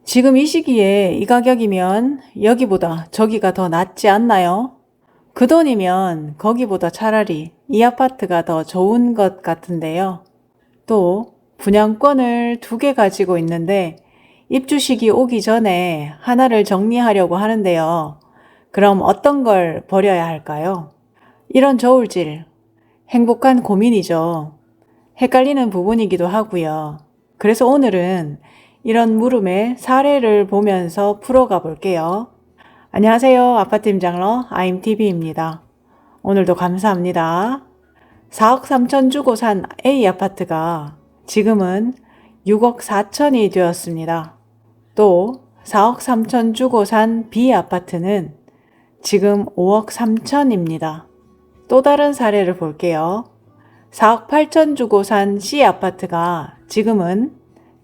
지금 이 시기에 이 가격이면 여기보다 저기가 더 낫지 않나요? 그 돈이면 거기보다 차라리 이 아파트가 더 좋은 것 같은데요. 또 분양권을 2개 가지고 있는데 입주 시기 오기 전에 하나를 정리하려고 하는데요. 그럼 어떤 걸 버려야 할까요? 이런 저울질, 행복한 고민이죠. 헷갈리는 부분이기도 하고요. 그래서 오늘은 이런 물음의 사례를 보면서 풀어가 볼게요. 안녕하세요. 아파트임장러 아임TV입니다. 오늘도 감사합니다. 4억 3천 주고 산 A 아파트가 지금은 6억 4천이 되었습니다. 또 4억 3천 주고 산 B 아파트는 지금 5억 3천입니다. 또 다른 사례를 볼게요. 4억 8천 주고 산 C 아파트가 지금은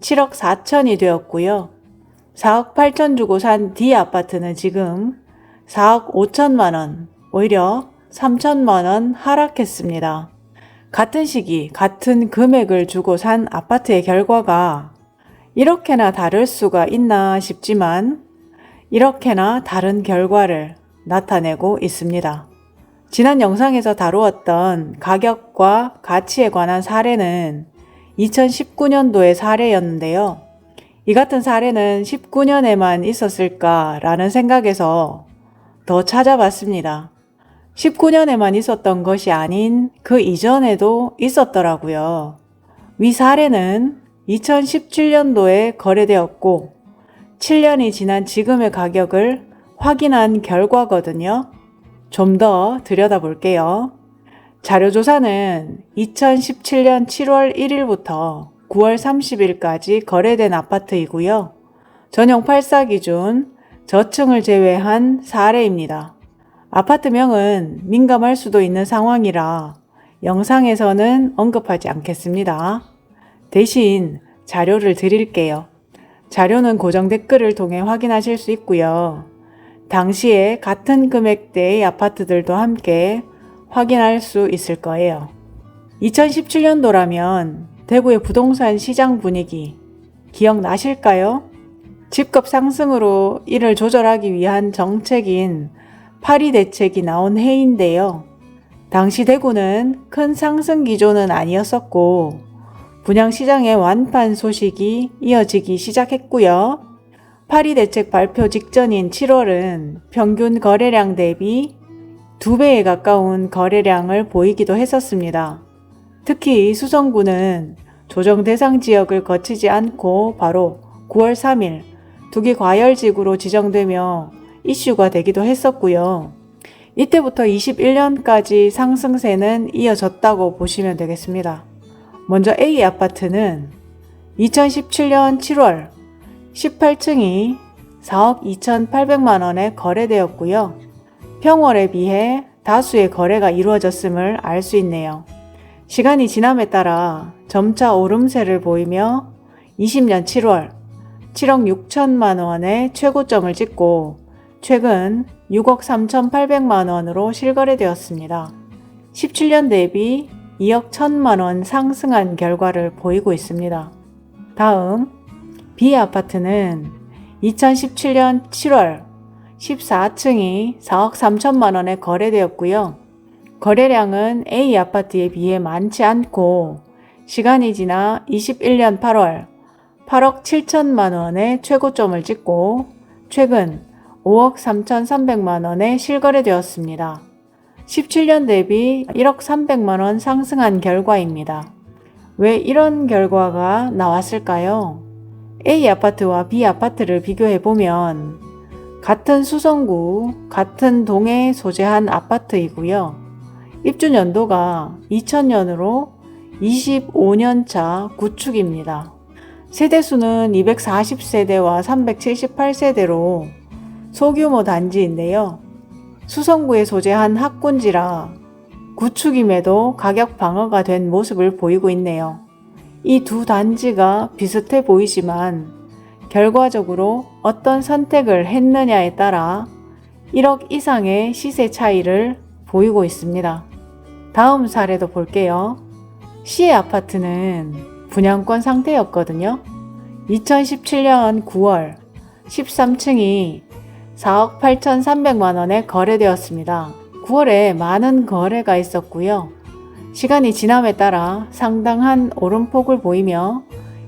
7억 4천이 되었고요. 4억 8천 주고 산 D 아파트는 지금 4억 5천만 원, 오히려 3천만 원 하락했습니다. 같은 시기, 같은 금액을 주고 산 아파트의 결과가 이렇게나 다를 수가 있나 싶지만 이렇게나 다른 결과를 나타내고 있습니다. 지난 영상에서 다루었던 가격과 가치에 관한 사례는 2019년도의 사례였는데요. 이 같은 사례는 19년에만 있었을까라는 생각에서 더 찾아봤습니다. 19년에만 있었던 것이 아닌 그 이전에도 있었더라고요. 위 사례는 2017년도에 거래되었고 7년이 지난 지금의 가격을 확인한 결과거든요. 좀 더 들여다볼게요. 자료조사는 2017년 7월 1일부터 9월 30일까지 거래된 아파트이고요. 전용 8사 기준 저층을 제외한 사례입니다. 아파트명은 민감할 수도 있는 상황이라 영상에서는 언급하지 않겠습니다. 대신 자료를 드릴게요. 자료는 고정 댓글을 통해 확인하실 수 있고요. 당시에 같은 금액대의 아파트들도 함께 확인할 수 있을 거예요. 2017년도라면 대구의 부동산 시장 분위기 기억나실까요? 집값 상승으로 이를 조절하기 위한 정책인 파리 대책이 나온 해인데요. 당시 대구는 큰 상승 기조는 아니었었고 분양시장의 완판 소식이 이어지기 시작했고요. 파리 대책 발표 직전인 7월은 평균 거래량 대비 2배에 가까운 거래량을 보이기도 했었습니다. 특히 수성구는 조정 대상 지역을 거치지 않고 바로 9월 3일 투기 과열지구로 지정되며 이슈가 되기도 했었고요. 이때부터 21년까지 상승세는 이어졌다고 보시면 되겠습니다. 먼저 A 아파트는 2017년 7월 18층이 4억 2,800만 원에 거래되었고요. 평월에 비해 다수의 거래가 이루어졌음을 알 수 있네요. 시간이 지남에 따라 점차 오름세를 보이며 20년 7월 7억 6천만 원의 최고점을 찍고 최근 6억 3,800만 원으로 실거래되었습니다. 17년 대비 2억 1천만 원 상승한 결과를 보이고 있습니다. 다음 B 아파트는 2017년 7월 14층이 4억 3천만 원에 거래되었고요. 거래량은 A 아파트에 비해 많지 않고 시간이 지나 21년 8월 8억 7천만 원의 최고점을 찍고 최근 5억 3,300만 원에 실거래되었습니다. 17년 대비 1억 300만 원 상승한 결과입니다. 왜 이런 결과가 나왔을까요? A 아파트와 B 아파트를 비교해보면 같은 수성구, 같은 동에 소재한 아파트이고요. 입주 연도가 2000년으로 25년차 구축입니다. 세대수는 240세대와 378세대로 소규모 단지인데요. 수성구에 소재한 학군지라 구축임에도 가격 방어가 된 모습을 보이고 있네요. 이 두 단지가 비슷해 보이지만 결과적으로 어떤 선택을 했느냐에 따라 1억 이상의 시세 차이를 보이고 있습니다. 다음 사례도 볼게요. C의 아파트는 분양권 상태였거든요. 2017년 9월 13층이 4억 8,300만 원에 거래되었습니다. 9월에 많은 거래가 있었고요. 시간이 지남에 따라 상당한 오름폭을 보이며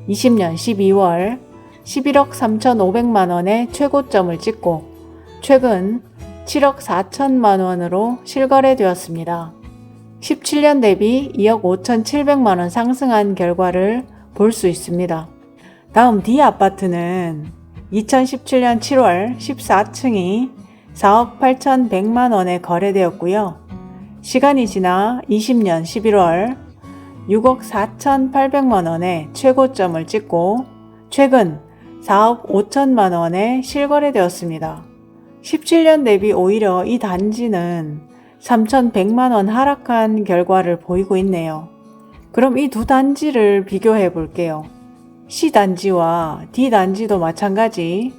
20년 12월 11억 3,500만 원의 최고점을 찍고 최근 7억 4천만 원으로 실거래되었습니다. 17년 대비 2억 5,700만 원 상승한 결과를 볼 수 있습니다. 다음 D 아파트는 2017년 7월 14층이 4억 8,100만 원에 거래되었고요. 시간이 지나 20년 11월 6억 4,800만 원에 최고점을 찍고 최근 4억 5천만 원에 실거래되었습니다. 17년 대비 오히려 이 단지는 3,100만 원 하락한 결과를 보이고 있네요. 그럼 이 두 단지를 비교해 볼게요. C 단지와 D 단지도 마찬가지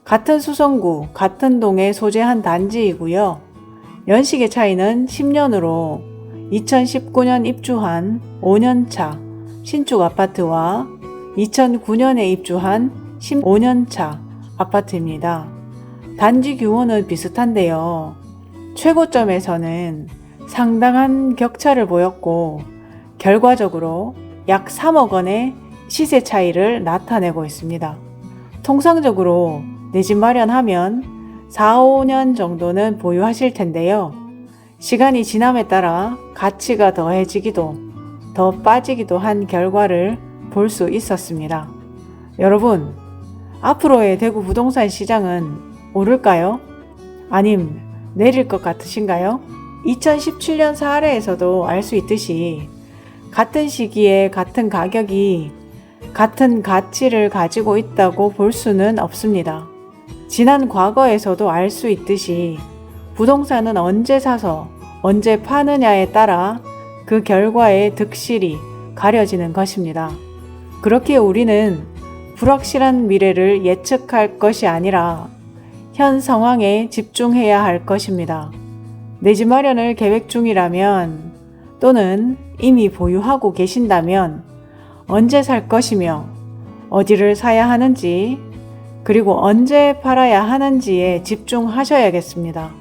같은 수성구, 같은 동에 소재한 단지이고요. 연식의 차이는 10년으로 2019년 입주한 5년차 신축 아파트와 2009년에 입주한 15년차 아파트입니다. 단지 규모는 비슷한데요. 최고점에서는 상당한 격차를 보였고 결과적으로 약 3억 원의 시세 차이를 나타내고 있습니다. 통상적으로 내 집 마련하면 4, 5년 정도는 보유하실 텐데요. 시간이 지남에 따라 가치가 더해지기도 더 빠지기도 한 결과를 볼 수 있었습니다. 여러분, 앞으로의 대구 부동산 시장은 오를까요? 아님 내릴 것 같으신가요? 2017년 사례에서도 알 수 있듯이 같은 시기에 같은 가격이 같은 가치를 가지고 있다고 볼 수는 없습니다. 지난 과거에서도 알 수 있듯이 부동산은 언제 사서 언제 파느냐에 따라 그 결과의 득실이 가려지는 것입니다. 그렇기에 우리는 불확실한 미래를 예측할 것이 아니라 현 상황에 집중해야 할 것입니다. 내 집 마련을 계획 중이라면 또는 이미 보유하고 계신다면 언제 살 것이며 어디를 사야 하는지 그리고 언제 팔아야 하는지에 집중하셔야겠습니다.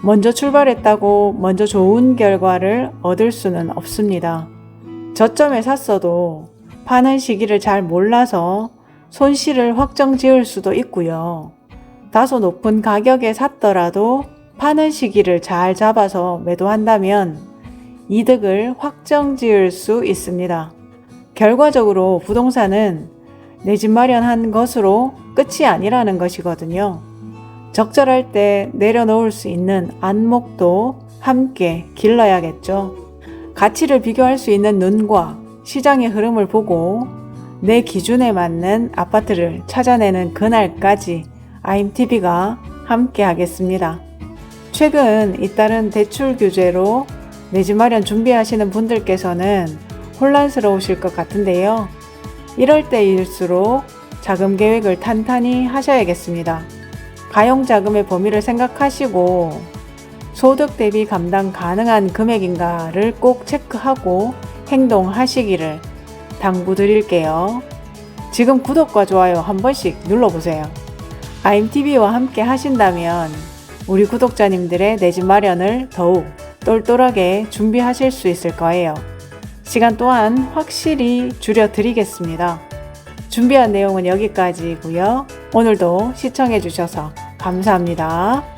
먼저 출발했다고 먼저 좋은 결과를 얻을 수는 없습니다. 저점에 샀어도 파는 시기를 잘 몰라서 손실을 확정 지을 수도 있고요. 다소 높은 가격에 샀더라도 파는 시기를 잘 잡아서 매도한다면 이득을 확정 지을 수 있습니다. 결과적으로 부동산은 내 집 마련한 것으로 끝이 아니라는 것이거든요. 적절할 때 내려놓을 수 있는 안목도 함께 길러야겠죠. 가치를 비교할 수 있는 눈과 시장의 흐름을 보고 내 기준에 맞는 아파트를 찾아내는 그날까지 IMTV가 함께 하겠습니다. 최근 잇따른 대출 규제로 내 집 마련 준비하시는 분들께서는 혼란스러우실 것 같은데요. 이럴 때일수록 자금 계획을 탄탄히 하셔야겠습니다. 가용자금의 범위를 생각하시고 소득 대비 감당 가능한 금액인가를 꼭 체크하고 행동하시기를 당부드릴게요. 지금 구독과 좋아요 한 번씩 눌러보세요. IMTV와 함께 하신다면 우리 구독자님들의 내 집 마련을 더욱 똘똘하게 준비하실 수 있을 거예요. 시간 또한 확실히 줄여드리겠습니다. 준비한 내용은 여기까지고요. 오늘도 시청해 주셔서 감사합니다.